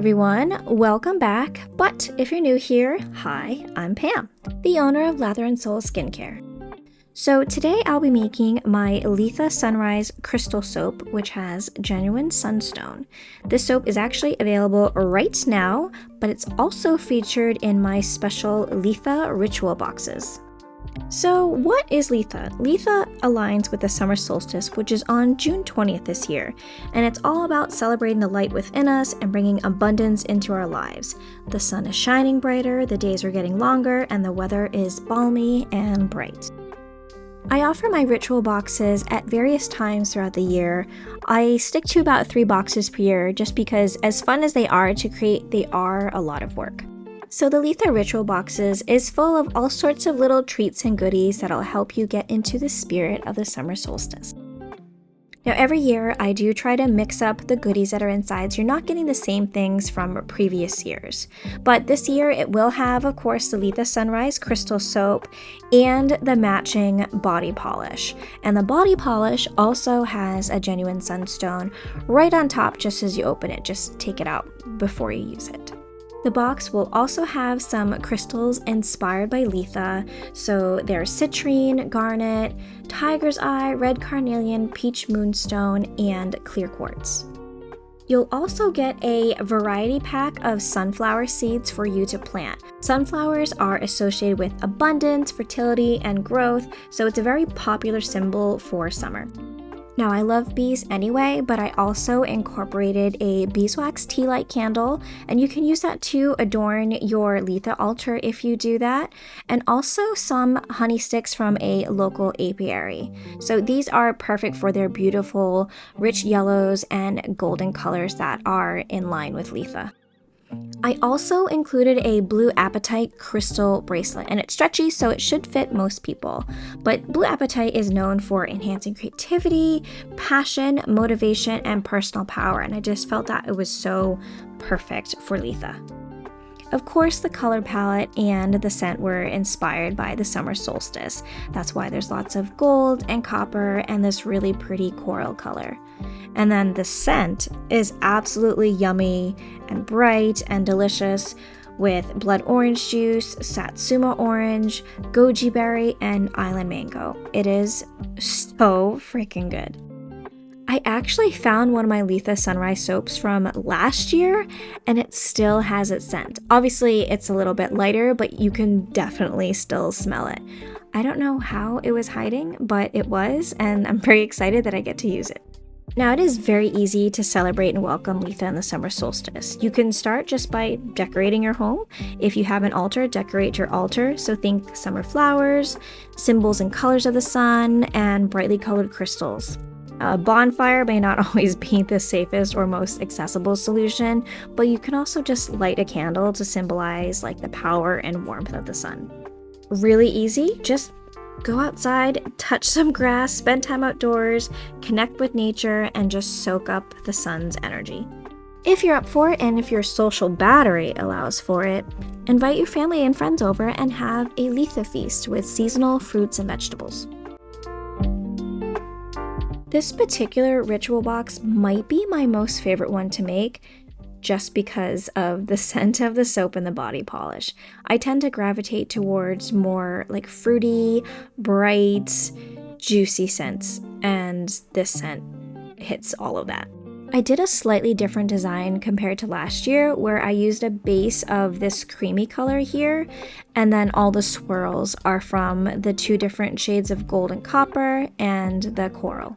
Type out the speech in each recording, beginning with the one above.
everyone, welcome back. But if you're new here, hi, I'm Pam, the owner of Lather and Soul Skincare. So today I'll be making my Litha Sunrise Crystal Soap, which has genuine sunstone. This soap is actually available right now, but it's also featured in my special Litha ritual boxes. So what is Litha? Litha aligns with the Summer Solstice, which is on June 20th this year, and it's all about celebrating the light within us and bringing abundance into our lives. The sun is shining brighter, the days are getting longer, and the weather is balmy and bright. I offer my ritual boxes at various times throughout the year. I stick to about 3 boxes per year just because, as fun as they are to create, they are a lot of work. So the Litha ritual boxes is full of all sorts of little treats and goodies that'll help you get into the spirit of the summer solstice. Now every year I do try to mix up the goodies that are inside, so you're not getting the same things from previous years. But this year it will have, of course, the Litha Sunrise Crystal Soap and the matching body polish. And the body polish also has a genuine sunstone right on top just as you open it. Just take it out before you use it. The box will also have some crystals inspired by Letha, so there's citrine, garnet, tiger's eye, red carnelian, peach moonstone, and clear quartz. You'll also get a variety pack of sunflower seeds for you to plant. Sunflowers are associated with abundance, fertility, and growth, so it's a very popular symbol for summer. Now, I love bees anyway, but I also incorporated a beeswax tea light candle, and you can use that to adorn your Letha altar if you do that, and also some honey sticks from a local apiary. So these are perfect for their beautiful, rich yellows and golden colors that are in line with Letha. I also included a blue apatite crystal bracelet, and it's stretchy so it should fit most people. But blue apatite is known for enhancing creativity, passion, motivation, and personal power, and I just felt that it was so perfect for Letha. Of course, the color palette and the scent were inspired by the summer solstice. That's why there's lots of gold and copper and this really pretty coral color. And then the scent is absolutely yummy and bright and delicious with blood orange juice, satsuma orange, goji berry, and island mango. It is so freaking good. I actually found one of my Litha Sunrise soaps from last year, and it still has its scent. Obviously, it's a little bit lighter, but you can definitely still smell it. I don't know how it was hiding, but it was, and I'm very excited that I get to use it. Now, it is very easy to celebrate and welcome Letha in the summer solstice. You can start just by decorating your home. If you have an altar, decorate your altar. So think summer flowers, symbols and colors of the sun, and brightly colored crystals. A bonfire may not always be the safest or most accessible solution, but you can also just light a candle to symbolize like the power and warmth of the sun. Really easy, just go outside, touch some grass, spend time outdoors, connect with nature, and just soak up the sun's energy. If you're up for it and if your social battery allows for it, invite your family and friends over and have a Letha feast with seasonal fruits and vegetables. This particular ritual box might be my most favorite one to make just because of the scent of the soap and the body polish. I tend to gravitate towards more like fruity, bright, juicy scents, and this scent hits all of that. I did a slightly different design compared to last year where I used a base of this creamy color here, and then all the swirls are from the 2 different shades of gold and copper and the coral.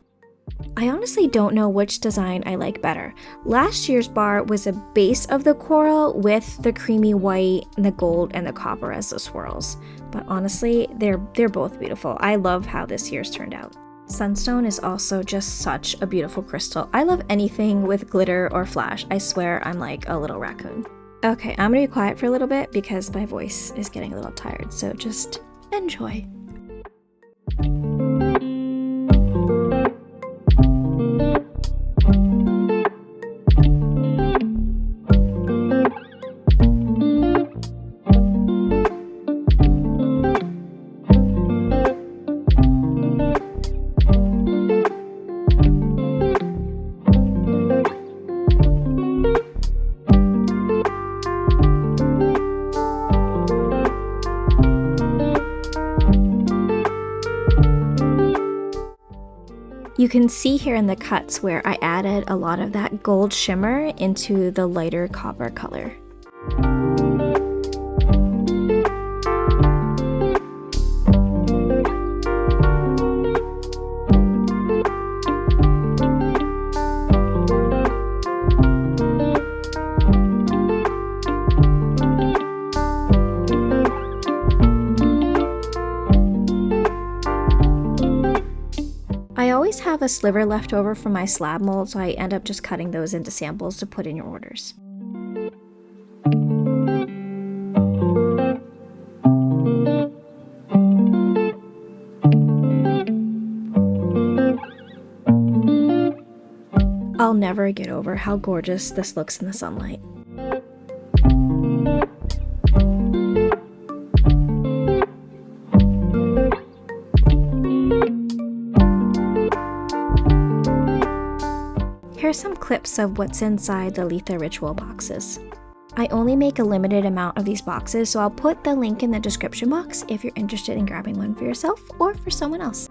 I honestly don't know which design I like better. Last year's bar was a base of the coral with the creamy white and the gold and the copper as the swirls. But honestly, they're both beautiful. I love how this year's turned out. Sunstone is also just such a beautiful crystal. I love anything with glitter or flash. I swear I'm like a little raccoon. Okay, I'm gonna be quiet for a little bit because my voice is getting a little tired, so just enjoy. You can see here in the cuts where I added a lot of that gold shimmer into the lighter copper color. I always have a sliver left over from my slab mold, so I end up just cutting those into samples to put in your orders. I'll never get over how gorgeous this looks in the sunlight. Here's some clips of what's inside the Letha ritual boxes. I only make a limited amount of these boxes, so I'll put the link in the description box if you're interested in grabbing one for yourself or for someone else.